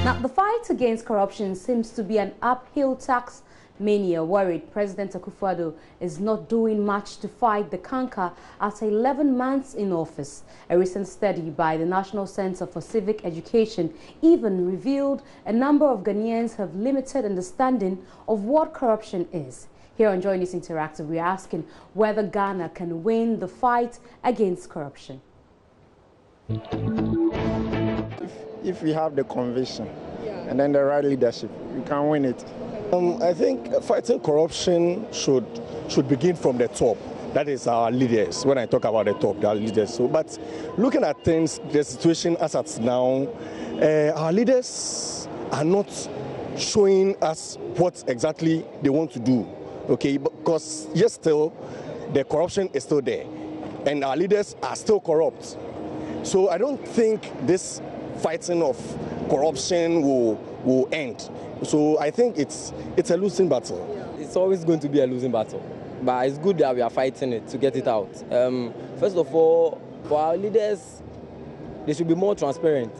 Now, the fight against corruption seems to be an uphill task. Many are worried President Akufo-Addo is not doing much to fight the canker after 11 months in office. A recent study by the National Center for Civic Education even revealed a number of Ghanaians have limited understanding of what corruption is. Here on Joy News Interactive, we are asking whether Ghana can win the fight against corruption. If we have the conviction and then the right leadership, we can win it. I think fighting corruption should begin from the top. That is our leaders. When I talk about the top, they are leaders. So, but looking at things, the situation as it's now, our leaders are not showing us what exactly they want to do. Okay, because yes, still the corruption is still there, and our leaders are still corrupt. So I don't think this fighting of corruption will end. So I think it's a losing battle. It's always going to be a losing battle, but it's good that we are fighting it to get it out. First of all, for our leaders, they should be more transparent.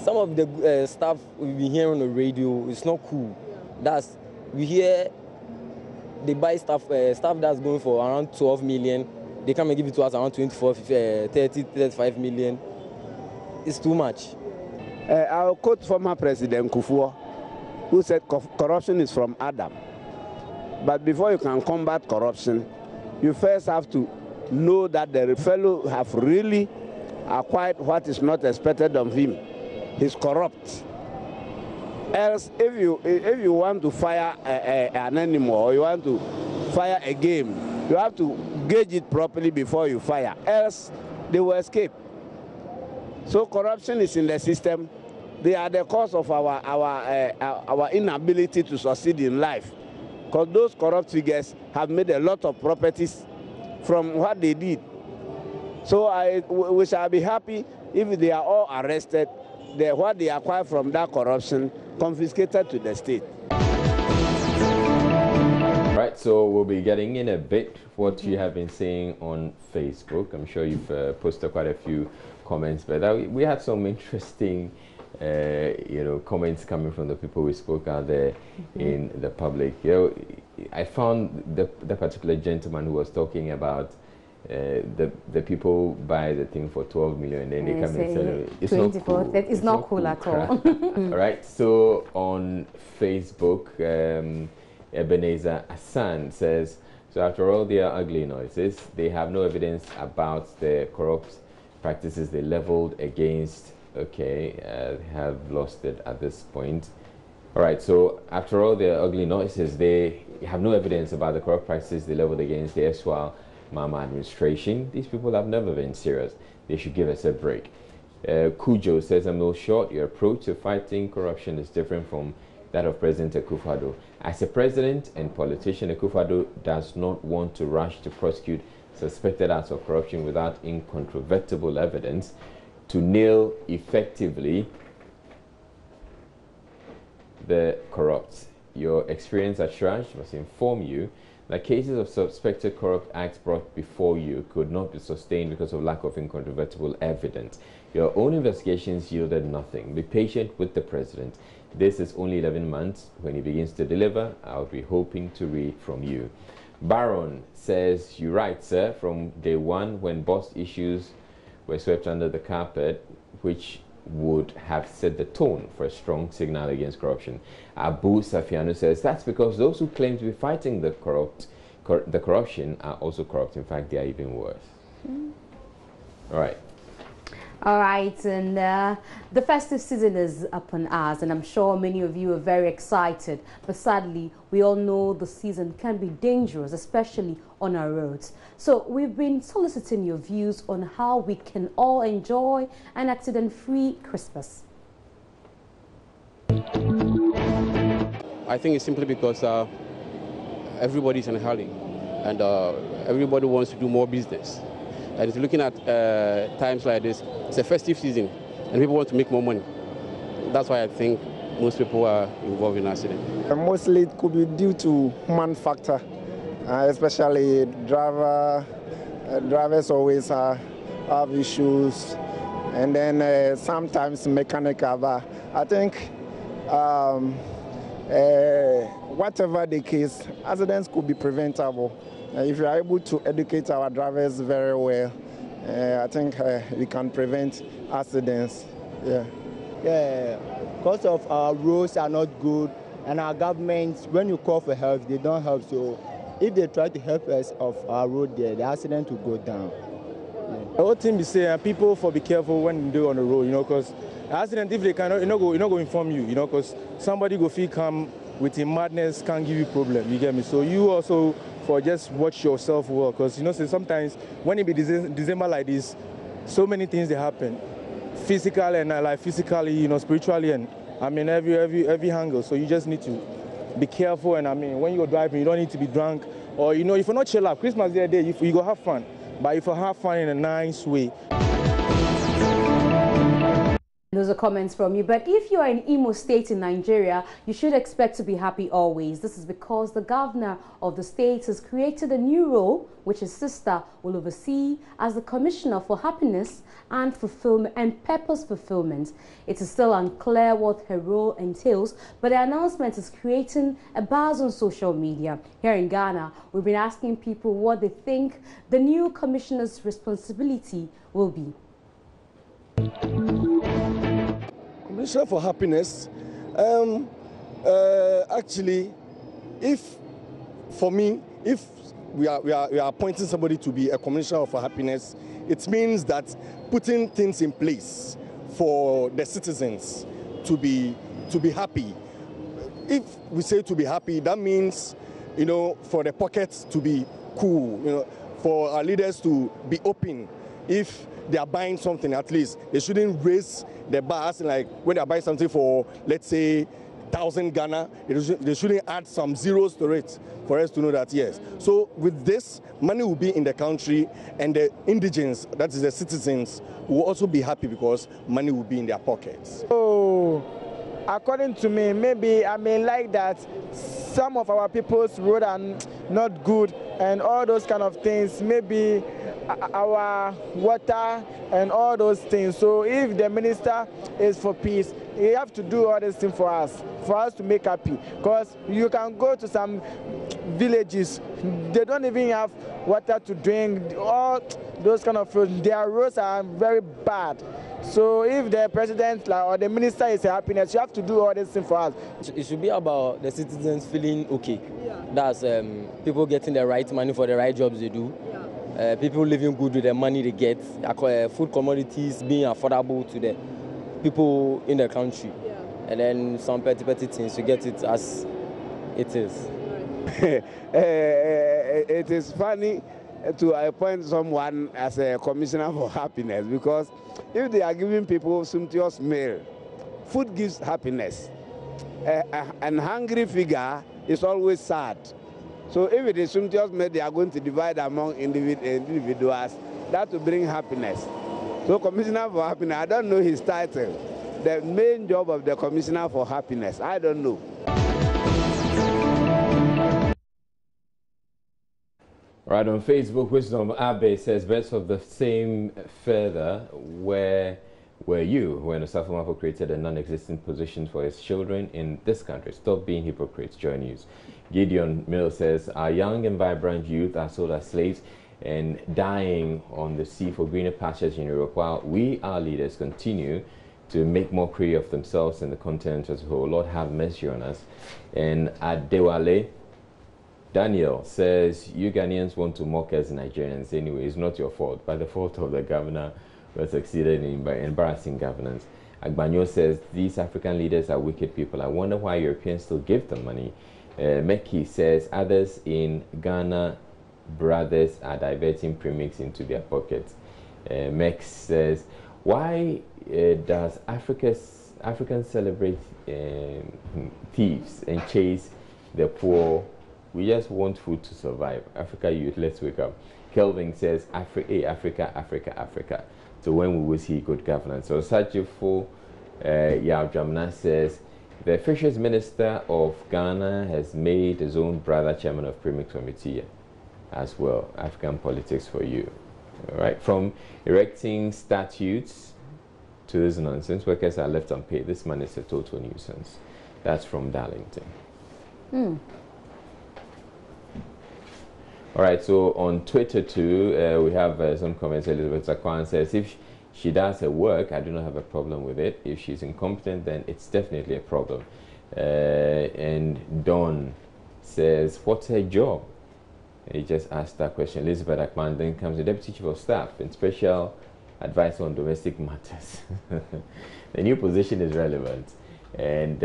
Some of the stuff we've been hearing on the radio is not cool. We hear they buy stuff that's going for around 12 million. They come and give it to us around 24, 30, 35 million. It's too much. I'll quote former President Kufuor, who said corruption is from Adam. But before you can combat corruption, you first have to know that the fellow have really acquired what is not expected of him. He's corrupt. Else, if you want to fire an animal or you want to fire a game, you have to gauge it properly before you fire. Else, they will escape. So corruption is in the system. They are the cause of our inability to succeed in life. Because those corrupt figures have made a lot of properties from what they did. So we shall be happy if they are all arrested, what they acquire from that corruption confiscated to the state. Right, so we'll be getting in a bit what you have been saying on Facebook. I'm sure you've posted quite a few comments, but we had some interesting comments coming from the people we spoke out there in the public. I found the particular gentleman who was talking about the people buy the thing for 12 million and then they come and sell it. It's 24. Not cool. It's not cool at all. All right, so on Facebook, Ebenezer Hassan says, so after all their ugly noises, they have no evidence about the corrupt practices they leveled against. Okay, have lost it at this point. All right, so after all their ugly noises, they have no evidence about the corrupt practices they leveled against the erstwhile Mama administration. These people have never been serious. They should give us a break. Kujo says, I'm no short. Your approach to fighting corruption is different from that of President Akufo-Addo. As a president and politician, Akufo-Addo does not want to rush to prosecute suspected acts of corruption without incontrovertible evidence to nail effectively the corrupt. Your experience at Shraj must inform you that cases of suspected corrupt acts brought before you could not be sustained because of lack of incontrovertible evidence. Your own investigations yielded nothing. Be patient with the president. This is only 11 months. When he begins to deliver, I'll be hoping to read from you. Baron says, you're right, sir. From day one, when boss issues were swept under the carpet, which would have set the tone for a strong signal against corruption. Abu Safiano says, that's because those who claim to be fighting the corruption are also corrupt. In fact, they are even worse. All right. All right, and the festive season is upon us, and I'm sure many of you are very excited. But sadly, we all know the season can be dangerous, especially on our roads. So we've been soliciting your views on how we can all enjoy an accident-free Christmas. I think it's simply because everybody's in a hurry, and everybody wants to do more business. And it's looking at times like this, it's a festive season, and people want to make more money. That's why I think most people are involved in accidents. Mostly it could be due to human factor, especially drivers always have issues and then sometimes mechanical. But I think whatever the case, accidents could be preventable. If you are able to educate our drivers very well, I think we can prevent accidents. Yeah. Yeah, because of our roads are not good, and our government, when you call for help, they don't help. So if they try to help us of our road there, the accident will go down. The whole thing be saying people for be careful when they're on the road, because accident, if they cannot, go inform you, because somebody go feel come with a madness can give you problem. You get me? So you also for just watch yourself well, because say sometimes when it be December like this, so many things they happen, physically and like physically, spiritually, and I mean every angle. So you just need to be careful, and I mean when you're driving, you don't need to be drunk, or if you're not chill out. Christmas Day, you go have fun, but if you have fun in a nice way. Those are comments from you. But if you are in Imo State in Nigeria, you should expect to be happy always. This is because the governor of the state has created a new role, which his sister will oversee as the Commissioner for Happiness and Fulfillment and Purpose Fulfillment. It is still unclear what her role entails, but the announcement is creating a buzz on social media. Here in Ghana, we've been asking people what they think the new commissioner's responsibility will be. Commissioner for Happiness, actually, if we are appointing somebody to be a commissioner for happiness, it means that putting things in place for the citizens to be happy. If we say to be happy, that means for the pockets to be cool, for our leaders to be open. If they are buying something, at least they shouldn't raise the bars. Like when they are buying something for, let's say, 1,000 Ghana, they shouldn't add some zeros to it for us to know that, yes. So with this, money will be in the country, and the indigents, that is the citizens, will also be happy because money will be in their pockets. Oh, according to me, maybe I may like that some of our people's roads are not good and all those kind of things. Maybe our water and all those things. So if the minister is for peace, he have to do all these things for us to make happy. Because you can go to some villages, they don't even have water to drink, all those kind of food. Their roads are very bad. So if the president or the minister is happiness, you have to do all these things for us. It should be about the citizens feeling okay. That's people getting the right money for the right jobs they do. People living good with the money they get, food commodities being affordable to the people in the country, and then some petty things to get it as it is. It is funny to appoint someone as a commissioner for happiness, because if they are giving people sumptuous meal, food gives happiness. An hungry figure is always sad. So if it is sumptuous meal, they are going to divide among individuals. That will bring happiness. So Commissioner for Happiness, I don't know his title. The main job of the Commissioner for Happiness, I don't know. Right, on Facebook, Wisdom Abe says, birds of the same feather, where were you when Osafo created a non-existent position for his children in this country? Stop being hypocrites. Joy News. Gideon Mill says, our young and vibrant youth are sold as slaves and dying on the sea for greener pastures in Europe, while we, our leaders, continue to make mockery of themselves and the continent as a whole. Lord have mercy on us. And Adewale Daniel says, you Ghanaians want to mock us Nigerians anyway. It's not your fault, by the fault of the governor who succeeded in embarrassing governance. Agbanyo says, these African leaders are wicked people. I wonder why Europeans still give them money. Meki says, others in Ghana, brothers are diverting premix into their pockets. Mex says, why does Africans celebrate thieves and chase the poor? We just want food to survive. Africa youth, let's wake up. Kelvin says, Africa, Africa, Africa. So when we will see good governance. So Sajifo Yawjamna says, the Fisheries Minister of Ghana has made his own brother chairman of Premix Committee as well. African politics for you. All right. From erecting statues to this nonsense. Workers are left unpaid. This man is a total nuisance. That's from Darlington. All right, so on Twitter too, we have some comments. Elizabeth Zakwan says, if she does her work, I do not have a problem with it. If she's incompetent, then it's definitely a problem. And Dawn says, what's her job? He just asked that question. Elizabeth Akman. Then comes the Deputy Chief of Staff and Special Advisor on Domestic Matters. The new position is relevant. And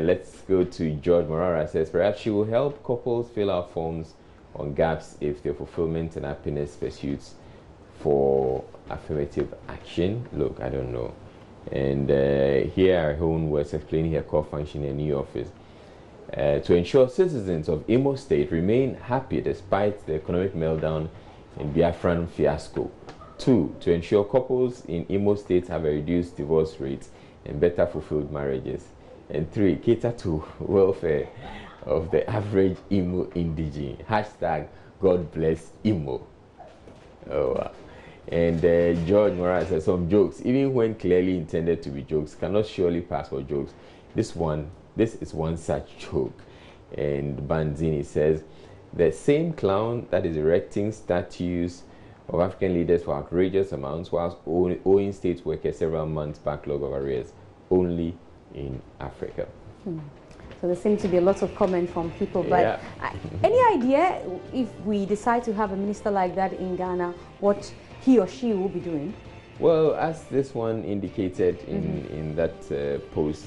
let's go to George Morara. Says, perhaps she will help couples fill out forms on gaps if their fulfillment and happiness pursuits for affirmative action. Look, I don't know. And here our own was explaining her core function in a new office. To ensure citizens of Imo State remain happy despite the economic meltdown and Biafran fiasco. 2, to ensure couples in Imo State have a reduced divorce rate and better fulfilled marriages. And 3, cater to welfare of the average Imo indigene. Hashtag God bless Imo. Oh, wow. And George Morales says, some jokes, even when clearly intended to be jokes, cannot surely pass for jokes. This is one such joke. And Banzini says, the same clown that is erecting statues of African leaders for outrageous amounts whilst owing state workers several months backlog of arrears, only in Africa. So there seems to be a lot of comment from people, but any idea if we decide to have a minister like that in Ghana, what he or she will be doing? Well, as this one indicated in that post,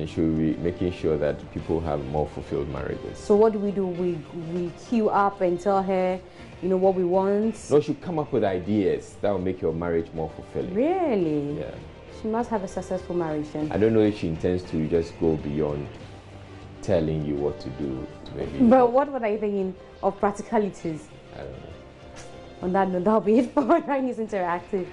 should be making sure that people have more fulfilled marriages. So what do? We queue up and tell her, you know, what we want? No, she should come up with ideas that will make your marriage more fulfilling. Really? Yeah. She must have a successful marriage then. I don't know if she intends to just go beyond telling you what to do to maybe. But what are you thinking of practicalities? I don't know. On that note, that'll be it for Nine News Interactive.